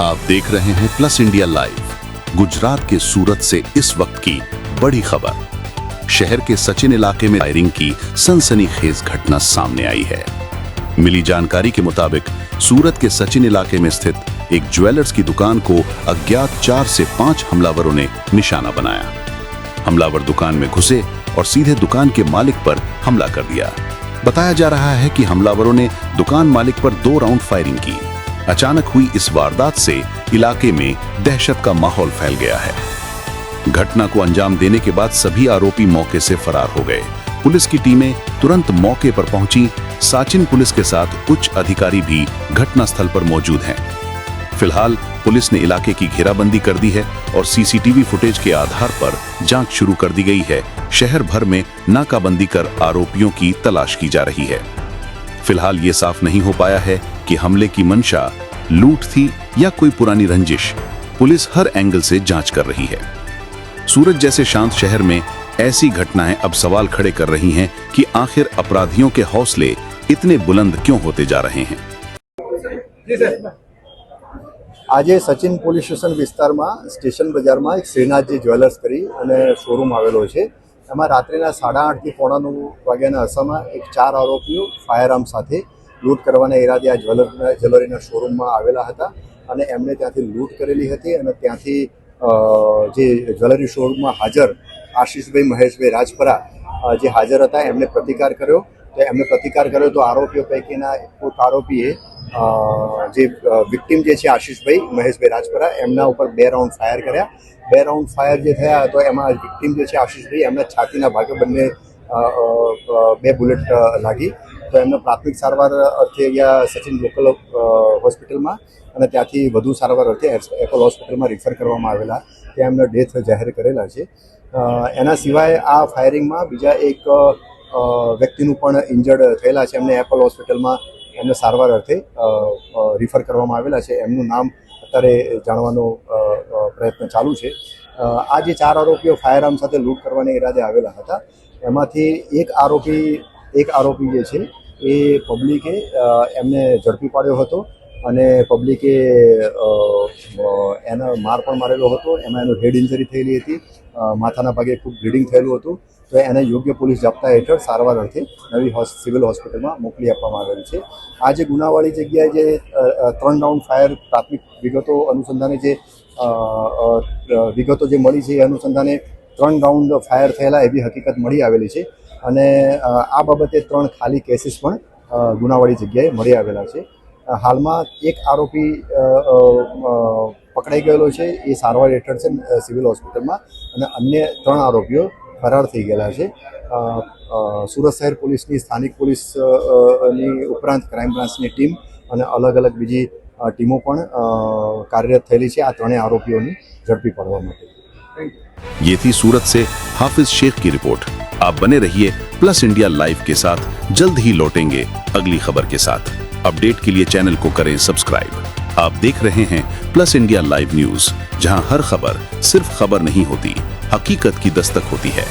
आप देख रहे हैं प्लस इंडिया लाइव। गुजरात के सूरत से इस वक्त की बड़ी खबर। शहर के सचिन इलाके में फायरिंग की सनसनीखेज घटना सामने आई है। मिली जानकारी के मुताबिक सूरत के सचिन इलाके में स्थित एक ज्वेलर्स की दुकान को अज्ञात 4 से 5 हमलावरों ने निशाना बनाया। हमलावर दुकान में घुसे और सीधे दुकान के मालिक पर हमला कर दिया। बताया जा रहा है कि हमलावरों ने दुकान मालिक पर 2 राउंड फायरिंग की। अचानक हुई इस वारदात से इलाके में दहशत का माहौल फैल गया है। घटना को अंजाम देने के बाद सभी आरोपी मौके से फरार हो गए। पुलिस की टीमें तुरंत मौके पर पहुंची। साचिन पुलिस के साथ उच्च अधिकारी भी घटनास्थल पर मौजूद हैं। फिलहाल पुलिस ने इलाके की घेराबंदी कर दी है और सीसीटीवी फुटेज के आधार पर जांच शुरू कर दी गई है। शहर भर में नाकाबंदी कर आरोपियों की तलाश की जा रही है। फिलहाल ये साफ नहीं हो पाया है कि हमले की मंशा लूट थी या कोई पुरानी रंजिश। पुलिस हर एंगल से जांच कर रही है। सूरत जैसे शांत शहर में ऐसी घटनाएं अब सवाल खड़े कर रही हैं कि आखिर अपराधियों के हौसले इतने बुलंद क्यों होते जा रहे हैं। आज सचिन पोलीस स्टेशन विस्तार में स्टेशन बजार में एक श्रीनाथजी ज्वेलर्स करी शोरूम आवेलो छे। एमां रात्रिना 8:30 થી 9:45 વાગ્યાના અરસામાં એક 4 આરોપીઓ ફાયરઆર્મ સાથે લૂંટ કરવાના ઈરાદે આ જ્વેલરીના શોરૂમમાં આવેલા હતા અને એમણે ત્યાંથી લૂંટ કરેલી હતી અને ત્યાંથી જે જ્વેલરી શોરૂમમાં હાજર આશીષભાઈ મહેશભાઈ રાજપરા જે હાજર હતા એમણે પ્રતિકાર કર્યો। તો એમણે પ્રતિકાર કર્યો તો આરોપીઓ પૈકીના એક આરોપીએ જે વિક્ટિમ જે છે આશીષભાઈ મહેશભાઈ રાજપરા એમના ઉપર 2 રાઉન્ડ ફાયર કર્યા। 2 રાઉન્ડ ફાયર જે થયા તો એમાં વિક્ટિમ જે છે આશીષભાઈ એમના છાતીના ભાગે બંને 2 બુલેટ લાગી। તો એમને પ્રાથમિક સારવાર અર્થે અહીંયા સચિન લોકલ હોસ્પિટલમાં અને ત્યાંથી વધુ સારવાર અર્થે એપોલો હોસ્પિટલમાં રિફર કરવામાં આવેલા, ત્યાં એમના ડેથ જાહેર કરેલા છે। એના સિવાય આ ફાયરિંગમાં બીજા એક વ્યક્તિનું પણ ઇન્જર્ડ થયેલા છે। એમને એપોલો હોસ્પિટલમાં એમને સારવાર અર્થે રિફર કરવામાં આવેલા છે। એમનું નામ અત્યારે જાણવાનો પ્રયત્ન ચાલુ છે। આ જે 4 આરોપીઓ ફાયરઆર્મ સાથે લૂંટ કરવાના ઈરાદે આવેલા હતા એમાંથી એક આરોપી જે છે એ પબ્લિકે એમને ઝડપી પાડ્યો હતો અને પબ્લિકે એને માર પણ મારેલો હતો। એમાં એનું હેડ ઇન્જરી થયેલી હતી, માથાના ભાગે ખૂબ બ્લીડિંગ થયેલું હતું। તો એને યોગ્ય પોલીસ જાપ્તા હેઠળ સારવાર અર્થે નવી સિવિલ હોસ્પિટલમાં મોકલી આપવામાં આવેલ છે। આ જે ગુનાવાળી જગ્યાએ જે 3 રાઉન્ડ ફાયર પ્રાથમિક વિગતો અનુસંધાને જે મળી છે એ અનુસંધાને 3 રાઉન્ડ ફાયર થયેલા એવી હકીકત મળી આવેલી છે અને આ બાબતે 3 ખાલી કેસીસ પણ ગુનાવાળી જગ્યાએ મળી આવેલા છે। હાલમાં એક આરોપી પકડાઈ ગયેલો છે, એ સારવાર હેઠળ છે સિવિલ હોસ્પિટલમાં અને અન્ય 3 આરોપીઓ ફરાર થઈ ગયેલા છે। સુરત શહેર પોલીસની સ્થાનિક પોલીસની ઉપરાંત ક્રાઇમ બ્રાન્ચની ટીમ અને અલગ અલગ બીજી ટીમો પણ કાર્યરત થયેલી છે આ 3 આરોપીઓની ઝડપી પાડવા માટે। ये थी सूरत से हाफिज शेख की रिपोर्ट। आप बने रहिए प्लस इंडिया लाइव के साथ। जल्द ही लौटेंगे अगली खबर के साथ। अपडेट के लिए चैनल को करें सब्सक्राइब। आप देख रहे हैं प्लस इंडिया लाइव न्यूज, जहां हर खबर सिर्फ खबर नहीं होती, हकीकत की दस्तक होती है।